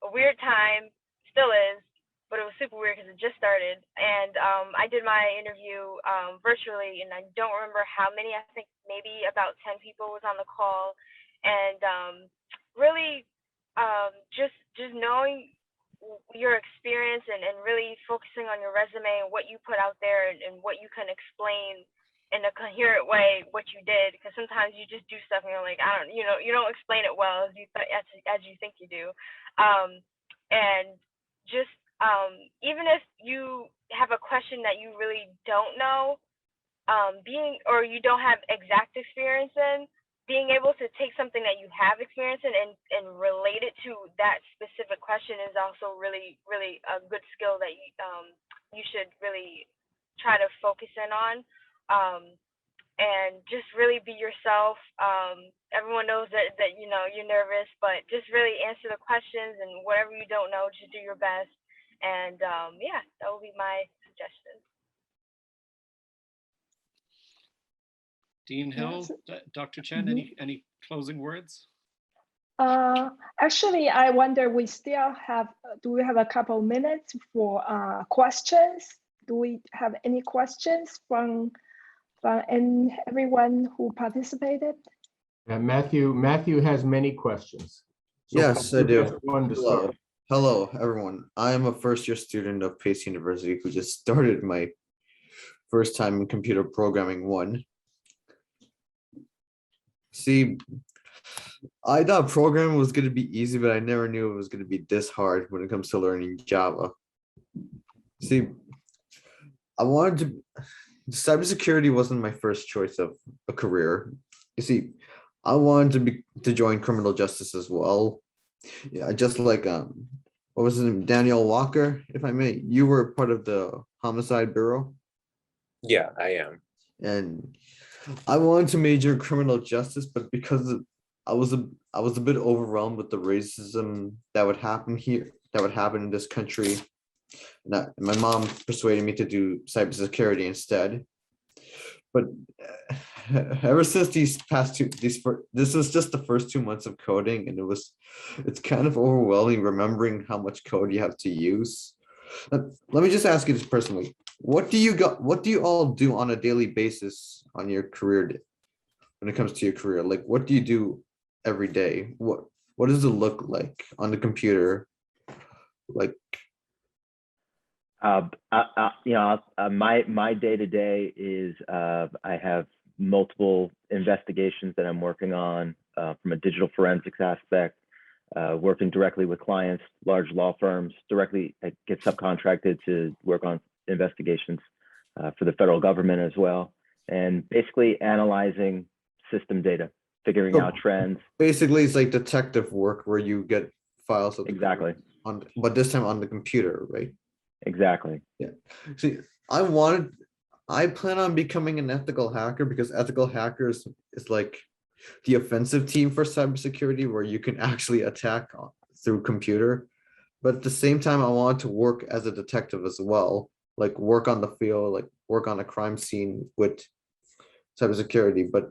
a weird time, still is, but it was super weird because it just started. And I did my interview virtually, and I don't remember how many. I think maybe about 10 people was on the call. And really just knowing your experience and really focusing on your resume and what you put out there and what you can explain in a coherent way what you did, because sometimes you just do stuff and you're like, you don't explain it well as you think you do. And just even if you have a question that you really don't know, or you don't have exact experience in, being able to take something that you have experience in and relate it to that specific question is also really, really a good skill that you should really try to focus in on. And just really be yourself. Everyone knows that you're nervous, but just really answer the questions, and whatever you don't know, just do your best. And yeah, that will be my suggestion. Dean Hill, Dr. Chen, any closing words? Actually, I wonder, do we have a couple minutes for questions? Do we have any questions from everyone who participated? Matthew has many questions. So yes, I do. Hello, everyone. I am a first-year student of Pace University who just started my first time in computer programming 1. See, I thought programming was going to be easy, but I never knew it was going to be this hard when it comes to learning Java. See, I wanted to, cybersecurity wasn't my first choice of a career. You see, I wanted to join criminal justice as well. Yeah, just like what was his name, Daniel Walker, if I may. You were part of the Homicide Bureau, Yeah, I am. and I wanted to major in criminal justice, but because I was a bit overwhelmed with the racism that would happen here, that would happen in this country. And my mom persuaded me to do cybersecurity instead. But ever since this was just the first 2 months of coding, and it's kind of overwhelming remembering how much code you have to use. Let me just ask you this personally. What do you all do on a daily basis on your career when it comes to your career? Like, what do you do every day? What does it look like on the computer? Like, my day to day is I have multiple investigations that I'm working on from a digital forensics aspect, working directly with clients, large law firms. Directly, I get subcontracted to work on investigations for the federal government as well, and basically analyzing system data, figuring out trends. Basically, it's like detective work where you get files of Exactly. but this time on the computer, right? Exactly. Yeah. See, I plan on becoming an ethical hacker because ethical hackers is like the offensive team for cybersecurity where you can actually attack through computer. But at the same time, I want to work as a detective as well, like work on the field, like work on a crime scene with cybersecurity. But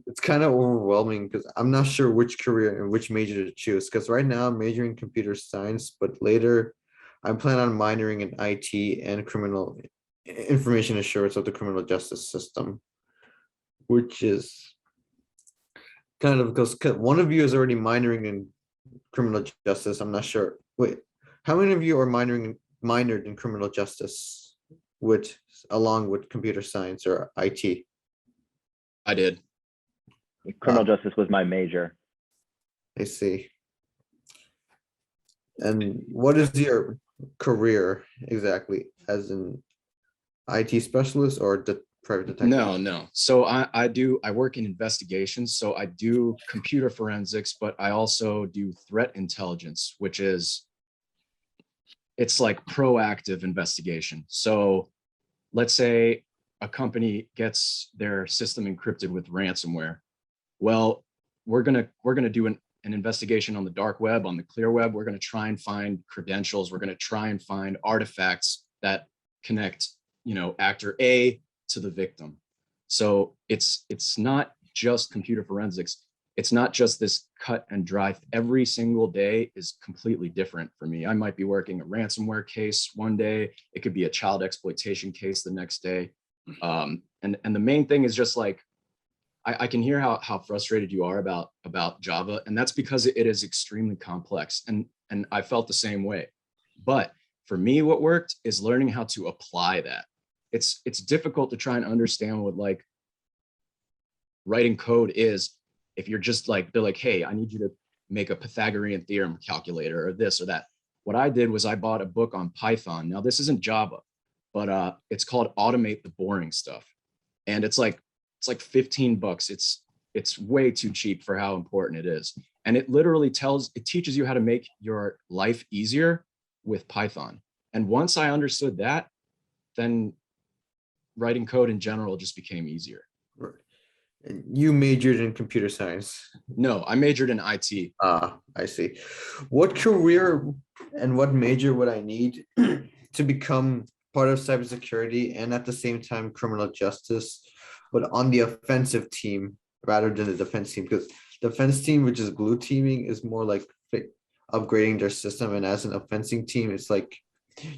it's kind of overwhelming because I'm not sure which career and which major to choose. Because right now I'm majoring in computer science, but later I plan on minoring in IT and criminal information assurance of the criminal justice system, which is kind of because one of you is already minoring in criminal justice. I'm not sure. Wait, how many of you are minored in criminal justice along with computer science or IT? I did. Criminal justice was my major. I see. And what is your career exactly, as an IT specialist or private detective? No. So I work in investigations. So I do computer forensics, but I also do threat intelligence, which is, it's like proactive investigation. So let's say a company gets their system encrypted with ransomware. Well, we're gonna do an investigation on the dark web, on the clear web. We're gonna try and find credentials. We're gonna try and find artifacts that connect, actor A to the victim. So it's not just computer forensics. It's not just this cut and dry. Every single day is completely different for me. I might be working a ransomware case one day. It could be a child exploitation case the next day. And the main thing is just like, I can hear how frustrated you are about Java, and that's because it is extremely complex, and I felt the same way. But for me, what worked is learning how to apply that. It's difficult to try and understand what like writing code is if you're just like, they're like, hey, I need you to make a Pythagorean theorem calculator or this or that. What I did was I bought a book on Python. Now this isn't Java, but it's called Automate the Boring Stuff, and it's like $15. It's way too cheap for how important it is. And it literally teaches you how to make your life easier with Python. And once I understood that, then writing code in general just became easier. Right. And you majored in computer science? No, I majored in IT. I see. What career and what major would I need to become part of cybersecurity and at the same time criminal justice, but on the offensive team rather than the defense team? Because defense team, which is blue teaming, is more like upgrading their system, and as an offensive team, it's like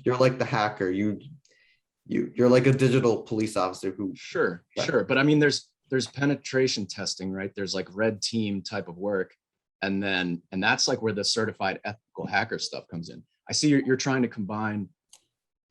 you're like the hacker. You're like a digital police officer who. Sure. But I mean, there's penetration testing, right? There's like red team type of work, and that's like where the certified ethical hacker stuff comes in. I see you're trying to combine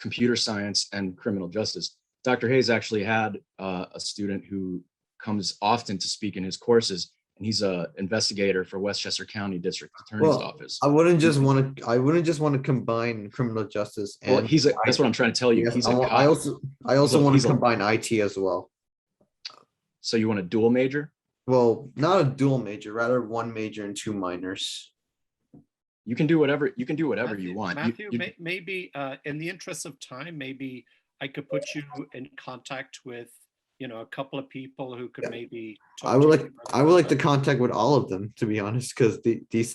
computer science and criminal justice. Dr. Hayes actually had a student who comes often to speak in his courses, and he's a investigator for Westchester County District Attorney's Office. I wouldn't just want to combine criminal justice and Well, that's what I'm trying to tell you. Yes, He's a cop. I also want he's to a- combine IT as well. So you want a dual major? Well, not a dual major, rather one major and two minors. You can do whatever you Matthew, want. Matthew, maybe in the interest of time, maybe I could put you in contact with, a couple of people who could maybe. I would like to contact with all of them, to be honest, because these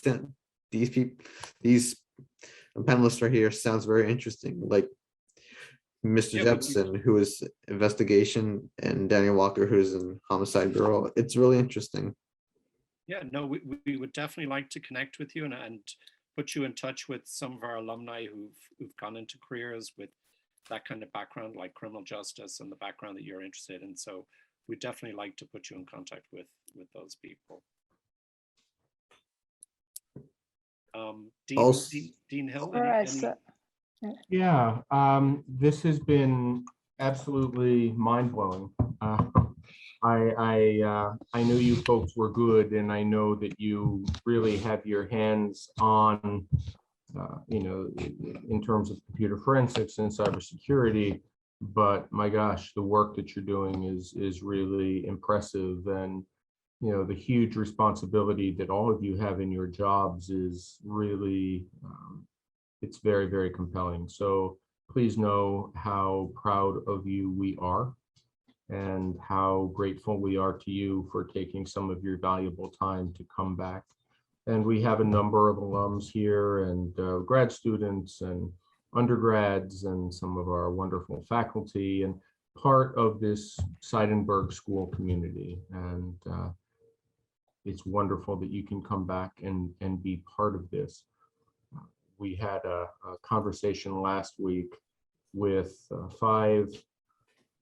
panelists right here sounds very interesting. Like Mr. Jepson, who is investigation, and Daniel Walker, who's in homicide bureau. It's really interesting. Yeah, no, we would definitely like to connect with you and put you in touch with some of our alumni who've gone into careers with that kind of background, like criminal justice and the background that you're interested in. So we'd definitely like to put you in contact with those people. Dean Hill. All right. Yeah, this has been absolutely mind-blowing. I knew you folks were good, and I know that you really have your hands on, in terms of computer forensics and cybersecurity. But my gosh, the work that you're doing is really impressive, and the huge responsibility that all of you have in your jobs is really, it's very, very compelling. So please know how proud of you we are, and how grateful we are to you for taking some of your valuable time to come back. And we have a number of alums here, and grad students and undergrads, and some of our wonderful faculty, and part of this Seidenberg school community. And it's wonderful that you can come back and be part of this. We had a conversation last week with 5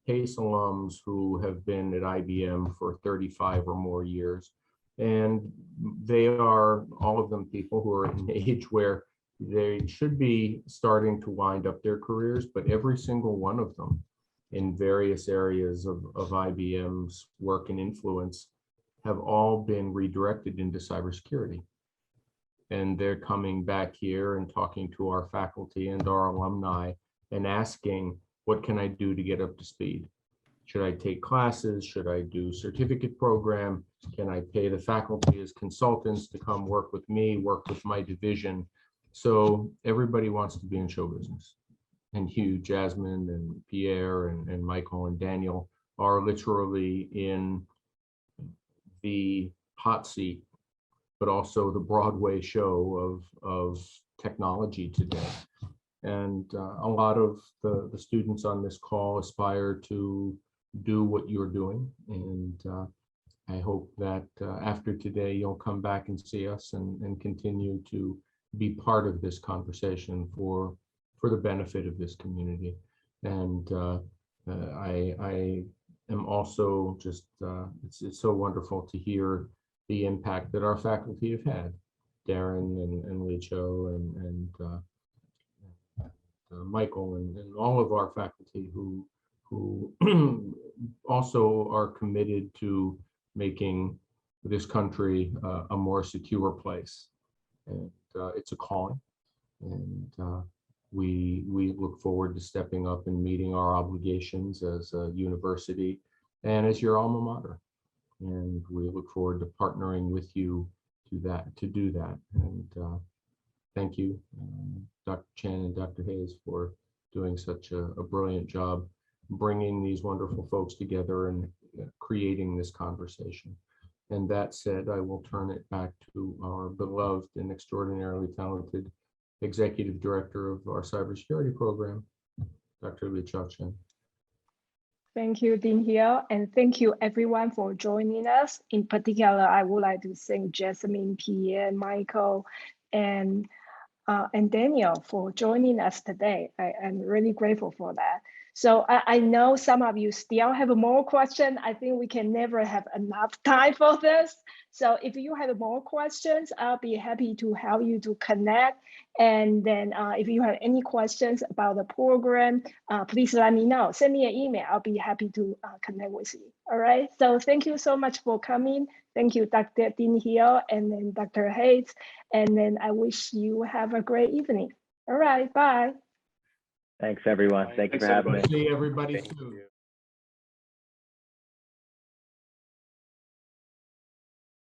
PACE alums who have been at IBM for 35 or more years. And they are, all of them, people who are at an age where they should be starting to wind up their careers, but every single one of them in various areas of IBM's work and influence have all been redirected into cybersecurity. And they're coming back here and talking to our faculty and our alumni and asking, what can I do to get up to speed? Should I take classes? Should I do certificate program? Can I pay the faculty as consultants to come work with me, work with my division? So everybody wants to be in show business. And Hugh, Jasmine, and Pierre, and Michael, and Daniel are literally in the hot seat, but also the Broadway show of technology today. And a lot of the students on this call aspire to do what you're doing. And I hope that after today, you'll come back and see us and continue to be part of this conversation for the benefit of this community. And I am also just, it's so wonderful to hear the impact that our faculty have had, Darren and Licho and Michael and all of our faculty who also are committed to making this country a more secure place. And it's a calling, and we look forward to stepping up and meeting our obligations as a university and as your alma mater. And we look forward to partnering with you to do that. And thank you, Dr. Chen and Dr. Hayes, for doing such a brilliant job bringing these wonderful folks together and creating this conversation. And that said, I will turn it back to our beloved and extraordinarily talented Executive Director of our cybersecurity program, Dr. Licho Chen. Thank you, Dean Hill, and thank you everyone for joining us. In particular, I would like to thank Jasmine, Pierre, Michael, and Daniel for joining us today. I'm really grateful for that. So I know some of you still have more questions. I think we can never have enough time for this. So if you have more questions, I'll be happy to help you to connect. And then if you have any questions about the program, please let me know. Send me an email. I'll be happy to connect with you. All right. So thank you so much for coming. Thank you, Dr. Dean Hill, and then Dr. Haynes. And then I wish you have a great evening. All right. Bye. Thanks, everyone. Thank you for having me. See everybody Thank soon. you.